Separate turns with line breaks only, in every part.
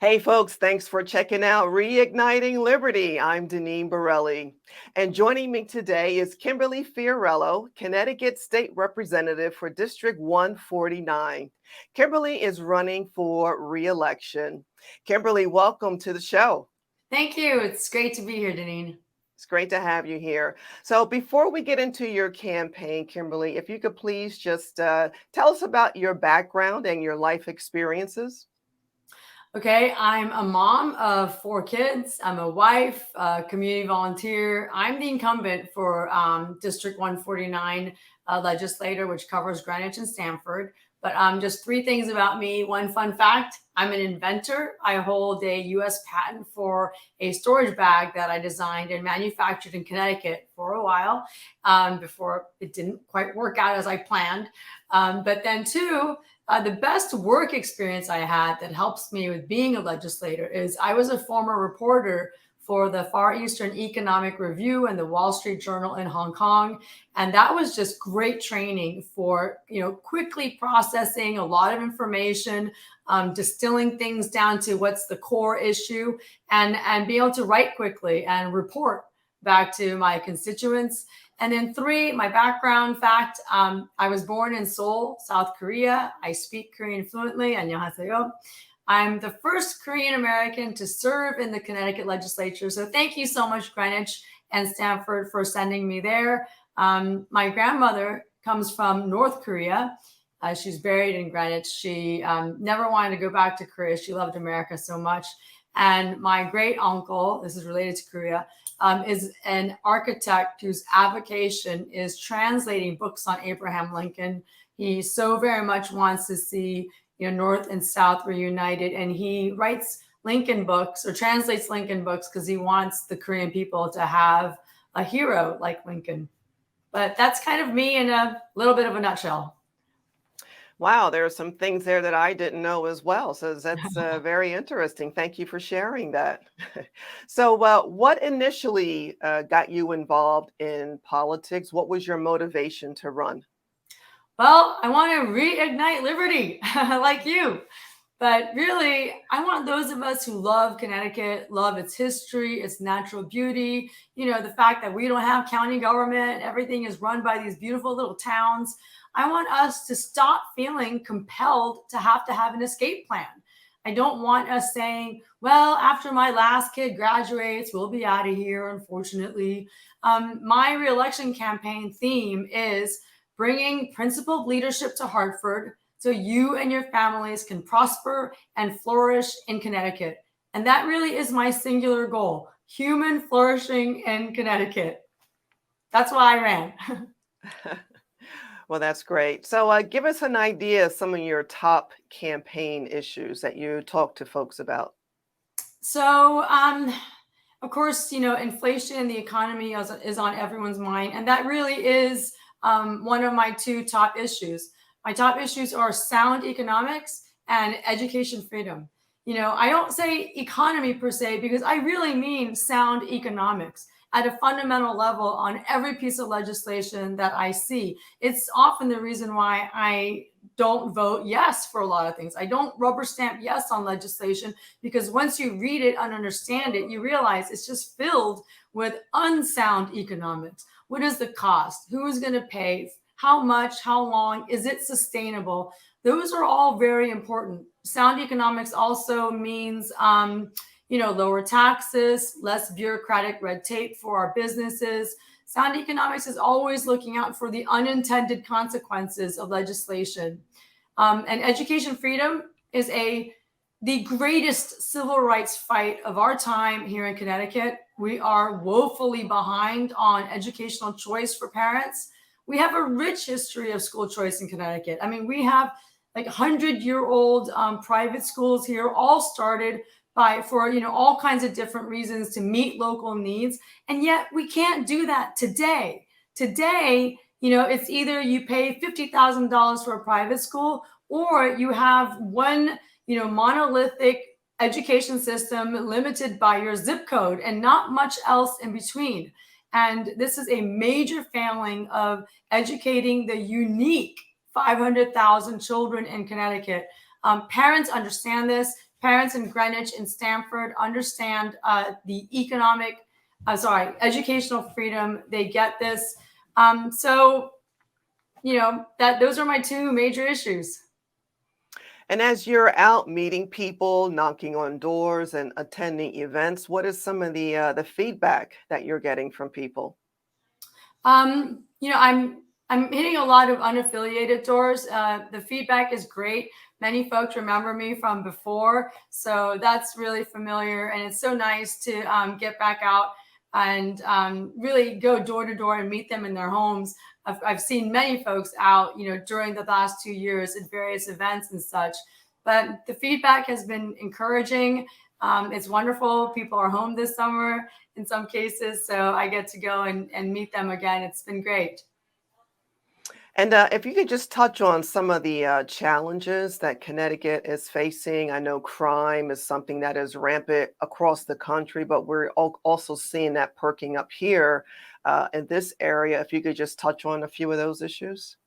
Hey, folks, thanks for checking out Reigniting Liberty. I'm Deneen Borelli. And joining me today is Kimberly Fiorello, Connecticut State Representative for District 149. Kimberly is running for re-election. Kimberly, welcome to the show.
Thank you. It's great to be here, Deneen.
It's great to have you here. So, before we get into your campaign, Kimberly, if you could please just tell us about your background and your life experiences.
Okay, I'm a mom of 4 kids. I'm a wife, a community volunteer. I'm the incumbent for District 149 legislator, which covers Greenwich and Stamford. But just three things about me. One fun fact, I'm an inventor. I hold a US patent for a storage bag that I designed and manufactured in Connecticut for a while before it didn't quite work out as I planned. But then two, the best work experience I had that helps me with being a legislator is I was a former reporter for the Far Eastern Economic Review and the Wall Street Journal in Hong Kong. And that was just great training for, quickly processing a lot of information, distilling things down to what's the core issue, and be able to write quickly and report back to my constituents. And then three, my background fact, I was born in Seoul, South Korea. I speak Korean fluently. 안녕하세요. I'm the first Korean American to serve in the Connecticut legislature. So thank you so much, Greenwich and Stamford, for sending me there. My grandmother comes from North Korea. She's buried in Greenwich. She never wanted to go back to Korea. She loved America so much. And my great uncle, this is related to Korea, is an architect whose avocation is translating books on Abraham Lincoln. He so very much wants to see, North and South reunited, and he writes Lincoln books or translates Lincoln books because he wants the Korean people to have a hero like Lincoln. But that's kind of me in a little bit of a nutshell.
Wow, there are some things there that I didn't know as well. So that's very interesting. Thank you for sharing that. So, what initially got you involved in politics? What was your motivation to run?
Well, I want to reignite liberty like you. But really, I want those of us who love Connecticut, love its history, its natural beauty, the fact that we don't have county government, everything is run by these beautiful little towns. I want us to stop feeling compelled to have an escape plan. I don't want us saying, well, after my last kid graduates, we'll be out of here, unfortunately. My reelection campaign theme is bringing principled leadership to Hartford so you and your families can prosper and flourish in Connecticut. And that really is my singular goal, human flourishing in Connecticut. That's why I ran.
Well, that's great. So, give us an idea of some of your top campaign issues that you talk to folks about.
So, of course, inflation and the economy is on everyone's mind. And that really is one of my two top issues. My top issues are sound economics and education freedom. I don't say economy per se because I really mean sound economics at a fundamental level on every piece of legislation that I see. It's often the reason why I don't vote yes for a lot of things. I don't rubber stamp yes on legislation because once you read it and understand it, you realize it's just filled with unsound economics. What is the cost? Who is going to pay? How much? How long? Is it sustainable? Those are all very important. Sound economics also means, lower taxes, less bureaucratic red tape for our businesses. Sound economics is always looking out for the unintended consequences of legislation. And education freedom is the greatest civil rights fight of our time here in Connecticut. We are woefully behind on educational choice for parents. We have a rich history of school choice in Connecticut. I mean, we have like 100-year-old private schools here, all started for all kinds of different reasons to meet local needs, and yet we can't do that today. Today, it's either you pay $50,000 for a private school, or you have one monolithic education system limited by your zip code and not much else in between. And this is a major failing of educating the unique 500,000 children in Connecticut. Parents understand this. parents in Greenwich and Stamford understand the educational freedom. They get this. So, that those are my two major issues.
And as you're out meeting people, knocking on doors and attending events, what is some of the feedback that you're getting from people?
I'm hitting a lot of unaffiliated doors. The feedback is great. Many folks remember me from before, so that's really familiar, and it's so nice to get back out and really go door to door and meet them in their homes. I've seen many folks out, during the last 2 years at various events and such, but the feedback has been encouraging. It's wonderful. People are home this summer in some cases, so I get to go and meet them again. It's been great.
And if you could just touch on some of the challenges that Connecticut is facing. I know crime is something that is rampant across the country, but we're also seeing that perking up here in this area. If you could just touch on a few of those issues.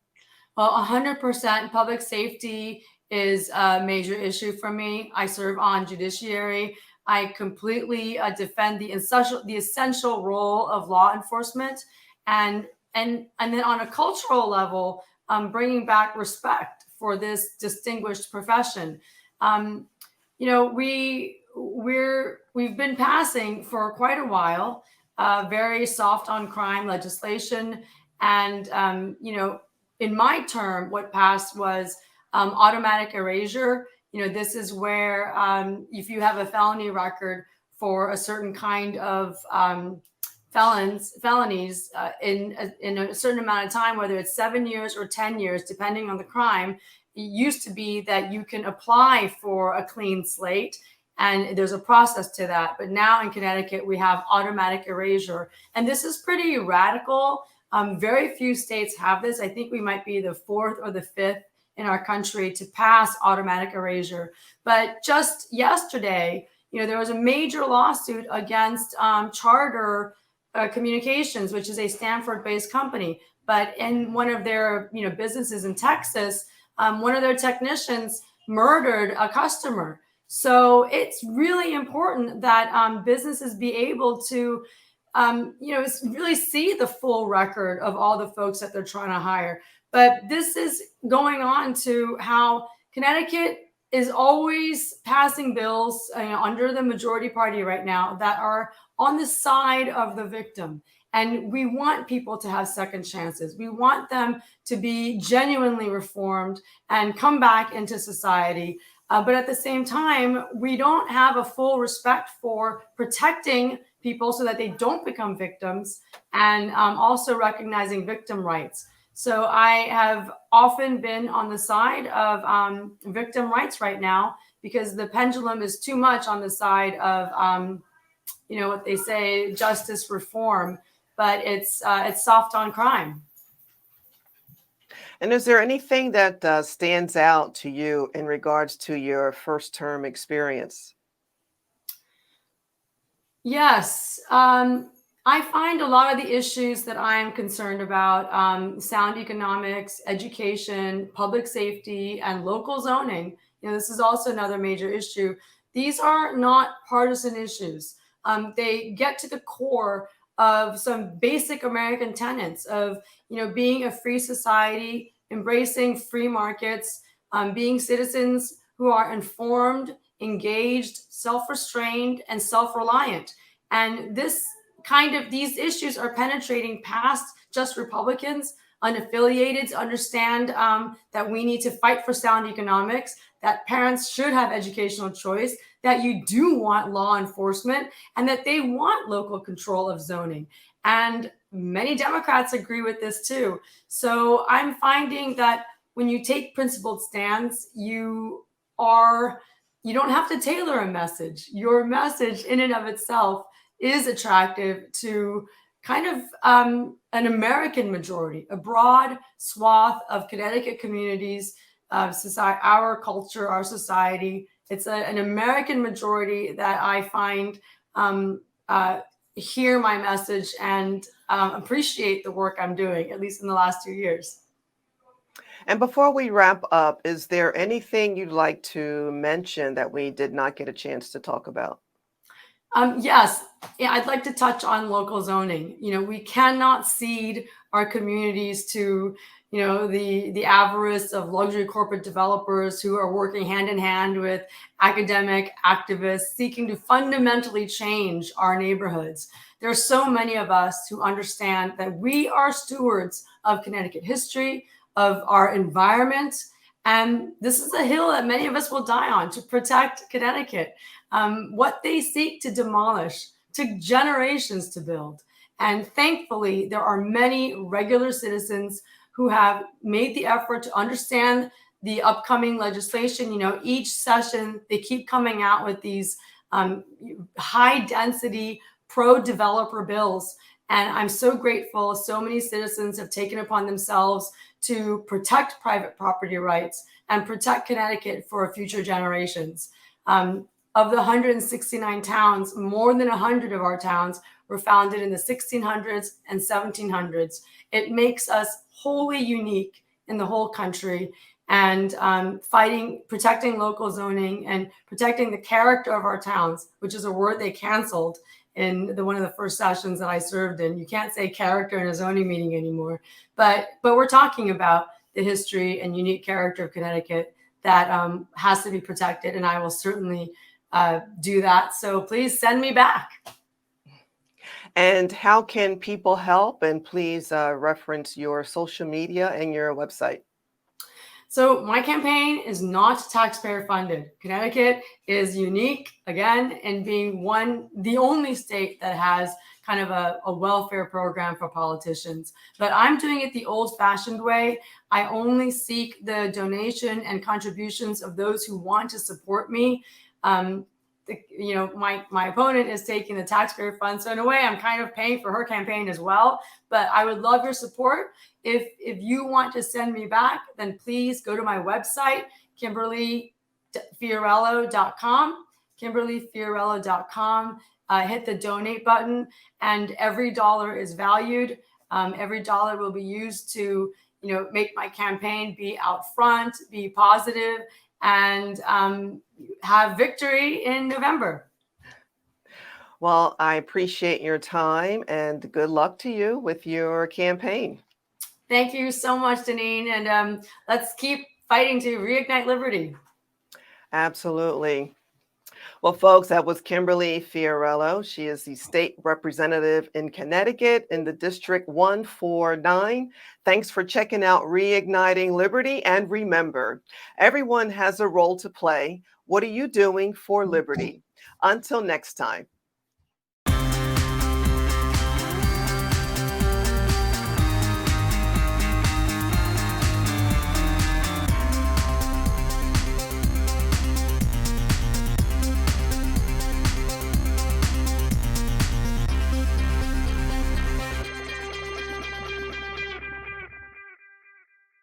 Well, 100% public safety is a major issue for me. I serve on judiciary. I completely defend the essential role of law enforcement, and then on a cultural level, bringing back respect for this distinguished profession. Um, we've been passing for quite a while very soft on crime legislation, and in my term, what passed was automatic erasure. This is where if you have a felony record for a certain kind of felonies in a certain amount of time, whether it's 7 years or 10 years, depending on the crime, it used to be that you can apply for a clean slate. And there's a process to that. But now in Connecticut, we have automatic erasure. And this is pretty radical. Very few states have this. I think we might be the fourth or the fifth in our country to pass automatic erasure. But just yesterday, there was a major lawsuit against Charter Communications, which is a Stanford-based company. But in one of their businesses in Texas, one of their technicians murdered a customer. So it's really important that businesses be able to really see the full record of all the folks that they're trying to hire. But this is going on to how Connecticut is always passing bills under the majority party right now that are on the side of the victim. And we want people to have second chances. We want them to be genuinely reformed and come back into society. But at the same time, we don't have a full respect for protecting people so that they don't become victims, and also recognizing victim rights. So I have often been on the side of victim rights right now because the pendulum is too much on the side of, what they say, justice reform, but it's soft on crime.
And is there anything that stands out to you in regards to your first term experience?
Yes. I find a lot of the issues that I am concerned about, sound economics, education, public safety, and local zoning. This is also another major issue. These are not partisan issues. They get to the core of some basic American tenets of, being a free society, embracing free markets, being citizens who are informed, engaged, self-restrained, and self-reliant. And these issues are penetrating past just Republicans. Unaffiliateds understand that we need to fight for sound economics, that parents should have educational choice, that you do want law enforcement, and that they want local control of zoning. And many Democrats agree with this too. So I'm finding that when you take principled stands, you don't have to tailor a message. Your message in and of itself is attractive to kind of an American majority, a broad swath of Connecticut communities, society, our culture, our society. It's an American majority that I find hear my message and appreciate the work I'm doing, at least in the last 2 years.
And before we wrap up, is there anything you'd like to mention that we did not get a chance to talk about?
Yes, yeah, I'd like to touch on local zoning. We cannot cede our communities to, the avarice of luxury corporate developers who are working hand in hand with academic activists seeking to fundamentally change our neighborhoods. There are so many of us who understand that we are stewards of Connecticut history, of our environment, and this is a hill that many of us will die on to protect Connecticut. What they seek to demolish took generations to build. And thankfully, there are many regular citizens who have made the effort to understand the upcoming legislation. Each session, they keep coming out with these high density pro developer bills. And I'm so grateful so many citizens have taken upon themselves to protect private property rights and protect Connecticut for future generations. Of the 169 towns, more than 100 of our towns were founded in the 1600s and 1700s. It makes us wholly unique in the whole country. And protecting local zoning and protecting the character of our towns, which is a word they canceled in one of the first sessions that I served in. You can't say character in a zoning meeting anymore. But we're talking about the history and unique character of Connecticut that has to be protected, and I will certainly do that. So please send me back.
And how can people help? And please reference your social media and your website.
So my campaign is not taxpayer funded. Connecticut is unique, again, in being the only state that has kind of a welfare program for politicians. But I'm doing it the old fashioned way. I only seek the donation and contributions of those who want to support me. My opponent is taking the taxpayer funds. So in a way, I'm kind of paying for her campaign as well. But I would love your support. If you want to send me back, then please go to my website, KimberlyFiorello.com, KimberlyFiorello.com. Hit the donate button, and every dollar is valued. Every dollar will be used to, make my campaign be out front, be positive, and have victory in November.
Well, I appreciate your time and good luck to you with your campaign.
Thank you so much, Deneen. And let's keep fighting to reignite liberty.
Absolutely. Well, folks, that was Kimberly Fiorello. She is the state representative in Connecticut in the District 149. Thanks for checking out Reigniting Liberty. And remember, everyone has a role to play. What are you doing for liberty? Until next time.